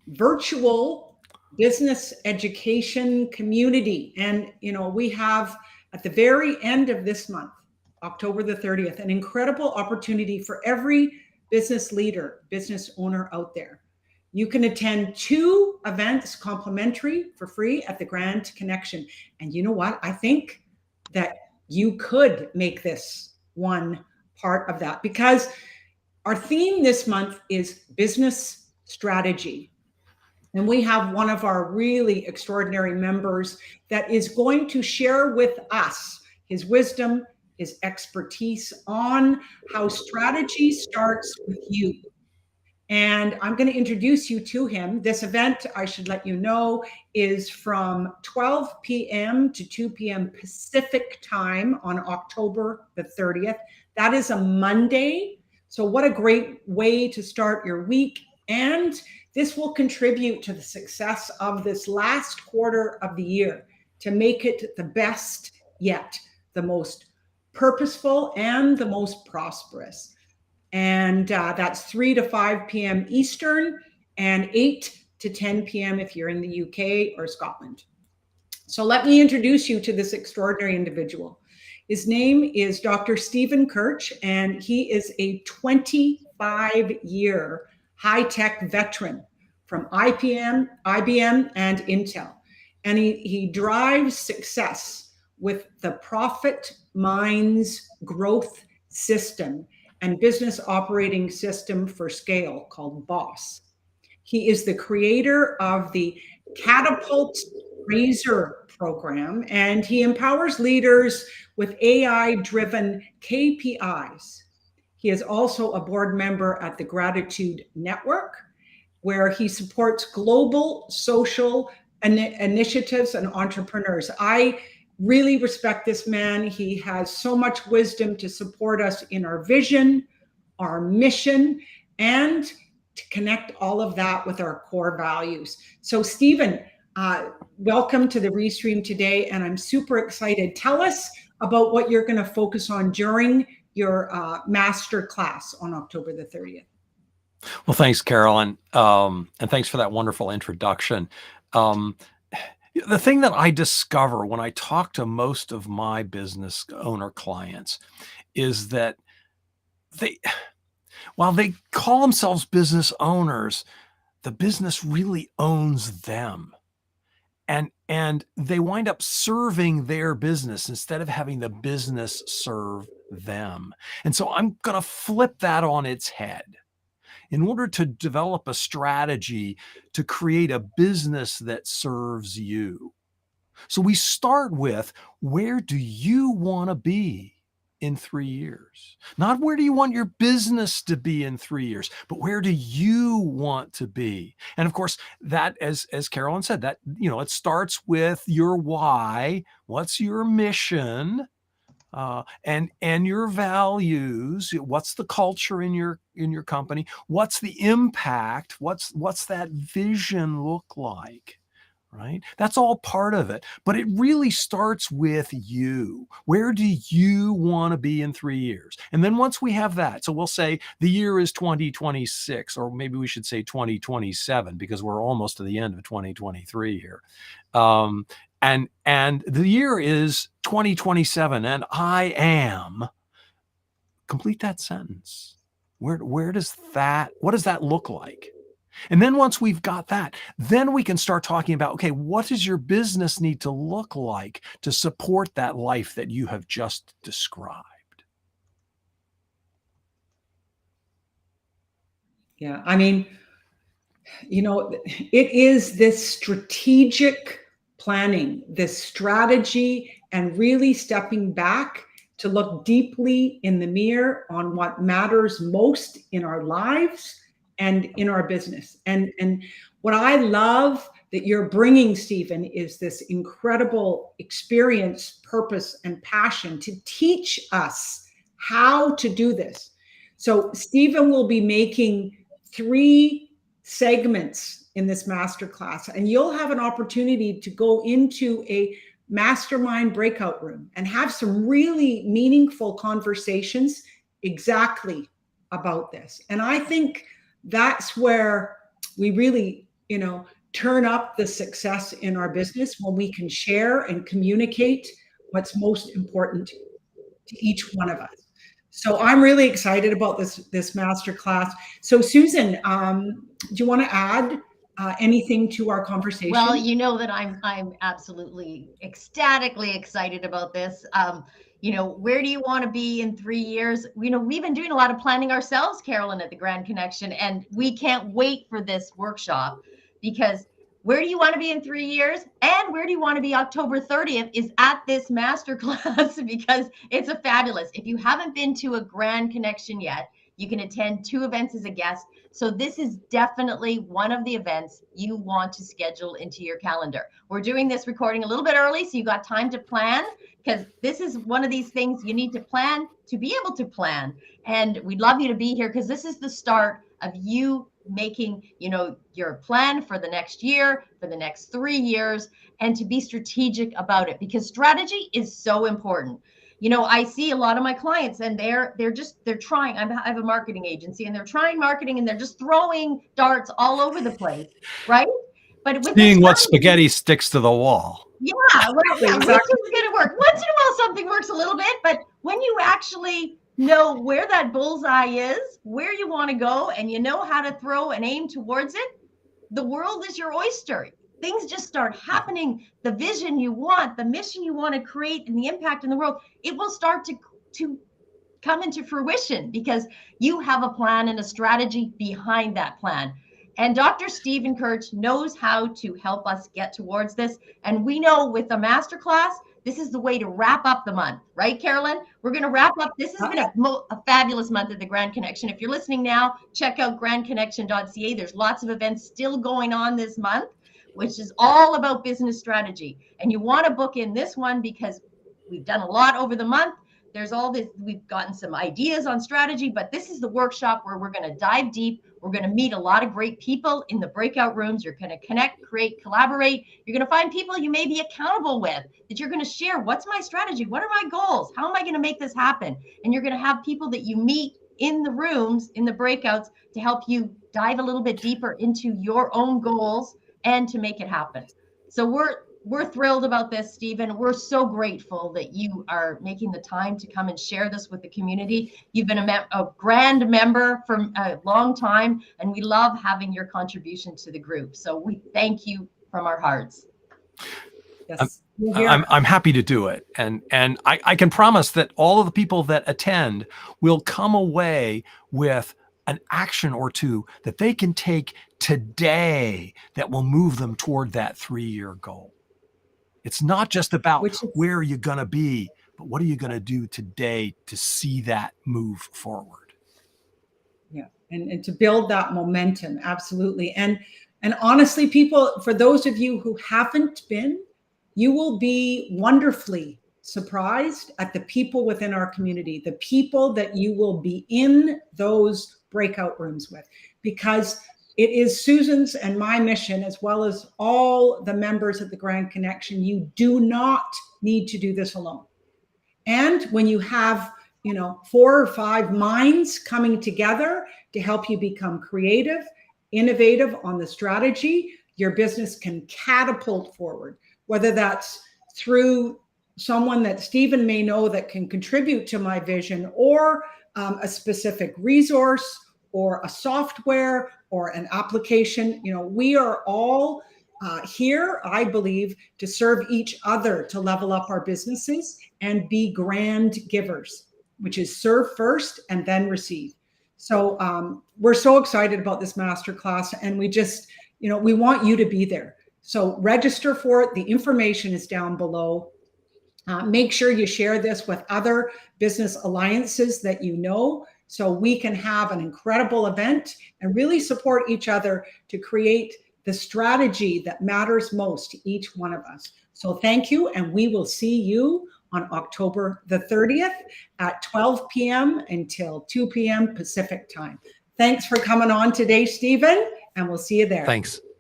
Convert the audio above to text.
virtual business education community. And, we have at the very end of this month, October the 30th, an incredible opportunity for every business leader, business owner out there. You can attend 2 events complimentary for free at the Grand Connection. And you know what? I think that you could make this one part of that, because our theme this month is business strategy. And we have one of our really extraordinary members that is going to share with us his wisdom, his expertise on how strategy starts with you. And I'm going to introduce you to him. This event, I should let you know, is from 12 p.m. to 2 p.m. Pacific time on October the 30th. That is a Monday. So what a great way to start your week. And this will contribute to the success of this last quarter of the year to make it the best yet, the most purposeful and the most prosperous. And that's 3 to 5 p.m. Eastern and 8 to 10 p.m. if you're in the UK or Scotland. So let me introduce you to this extraordinary individual. His name is Dr. Stephen Kirch, and he is a 25-year high-tech veteran from IBM and Intel. And he drives success with the Profit Minds Growth System and business operating system for scale called BOSS. He is the creator of the Catapult Razor program, and he empowers leaders with AI-driven KPIs. He is also a board member at the Gratitude Network, where he supports global social initiatives and entrepreneurs. I really respect this man. He has so much wisdom to support us in our vision, our mission, and to connect all of that with our core values. So Stephen, welcome to the Restream today, and I'm super excited. Tell us about what you're going to focus on during your master class on October the 30th. Well, thanks, Carolyn, and thanks for that wonderful introduction. The thing that I discover when I talk to most of my business owner clients is that while they call themselves business owners, the business really owns them. And they wind up serving their business instead of having the business serve them. And so I'm going to flip that on its head. In order to develop a strategy to create a business that serves you. So we start with, where do you want to be in 3 years? Not where do you want your business to be in 3 years, but where do you want to be? And of course, that, as Carolyn said, that, it starts with your why. What's your mission? And your values. What's the culture in your company? What's the impact? What's that vision look like? Right? That's all part of it. But it really starts with you. Where do you want to be in 3 years? And then once we have that, so we'll say the year is 2026, or maybe we should say 2027, because we're almost to the end of 2023 here. And the year is 2027, and I am. Complete that sentence. Where does that, what does that look like? And then once we've got that, then we can start talking about, okay, what does your business need to look like to support that life that you have just described? Yeah, I mean, it is this strategic planning, this strategy, and really stepping back to look deeply in the mirror on what matters most in our lives and in our business. And what I love that you're bringing, Stephen, is this incredible experience, purpose, and passion to teach us how to do this. So Stephen will be making 3 segments in this masterclass, and you'll have an opportunity to go into a mastermind breakout room and have some really meaningful conversations exactly about this. And I think that's where we really turn up the success in our business when we can share and communicate what's most important to each one of us. So I'm really excited about this masterclass. So Susan, do you want to add anything to our conversation? Well, you know that I'm absolutely ecstatically excited about this. Where do you want to be in 3 years? We've been doing a lot of planning ourselves, Carolyn, at the Grand Connection, and we can't wait for this workshop, because where do you want to be in 3 years? And where do you want to be October 30th is at this masterclass, because it's a fabulous. If you haven't been to a Grand Connection yet, you can attend 2 events as a guest. So this is definitely one of the events you want to schedule into your calendar. We're doing this recording a little bit early, so you got time to plan, because this is one of these things you need to plan to be able to plan. And we'd love you to be here, because this is the start of you making, your plan for the next year, for the next 3 years, and to be strategic about it, because strategy is so important. I see a lot of my clients, and they're trying. I have a marketing agency, and they're trying marketing, and they're just throwing darts all over the place, right? But with seeing what spaghetti sticks to the wall. Yeah, well, yeah, exactly. Which is going to work. Once in a while, something works a little bit, but when you actually know where that bullseye is, where you want to go, and you know how to throw and aim towards it, the world is your oyster. Things just start happening. The vision you want, the mission you want to create, and the impact in the world, it will start to come into fruition, because you have a plan and a strategy behind that plan. And Dr. Stephen Kirch knows how to help us get towards this. And we know with the masterclass, this is the way to wrap up the month, right, Carolyn? We're going to wrap up. This has been a fabulous month at the Grand Connection. If you're listening now, check out grandconnection.ca. There's lots of events still going on this month, which is all about business strategy. And you want to book in this one, because we've done a lot over the month. There's all this, we've gotten some ideas on strategy, but this is the workshop where we're going to dive deep. We're going to meet a lot of great people in the breakout rooms. You're going to connect, create, collaborate. You're going to find people you may be accountable with, that you're going to share. What's my strategy? What are my goals? How am I going to make this happen? And you're going to have people that you meet in the rooms, in the breakouts, to help you dive a little bit deeper into your own goals and to make it happen. So we're thrilled about this, Stephen. We're so grateful that you are making the time to come and share this with the community. You've been a grand member for a long time, and we love having your contribution to the group. So we thank you from our hearts. Yes. I'm happy to do it. And I can promise that all of the people that attend will come away with an action or two that they can take today that will move them toward that 3-year goal. It's not just about where you're going to be, but what are you going to do today to see that move forward? Yeah, and to build that momentum, absolutely. And honestly, people, for those of you who haven't been, you will be wonderfully surprised at the people within our community, the people that you will be in those breakout rooms with, because it is Susan's and my mission, as well as all the members of the Grand Connection. You do not need to do this alone. And when you have, 4 or 5 minds coming together to help you become creative, innovative on the strategy, your business can catapult forward, whether that's through someone that Stephen may know that can contribute to my vision, or a specific resource, or a software, or an application. We are all here, I believe, to serve each other, to level up our businesses and be grand givers, which is serve first and then receive. So we're so excited about this masterclass, and we just, we want you to be there. So register for it. The information is down below. Make sure you share this with other business alliances that you know, so we can have an incredible event and really support each other to create the strategy that matters most to each one of us. So thank you, and we will see you on October the 30th at 12 p.m. until 2 p.m. Pacific time. Thanks for coming on today, Stephen, and we'll see you there. Thanks.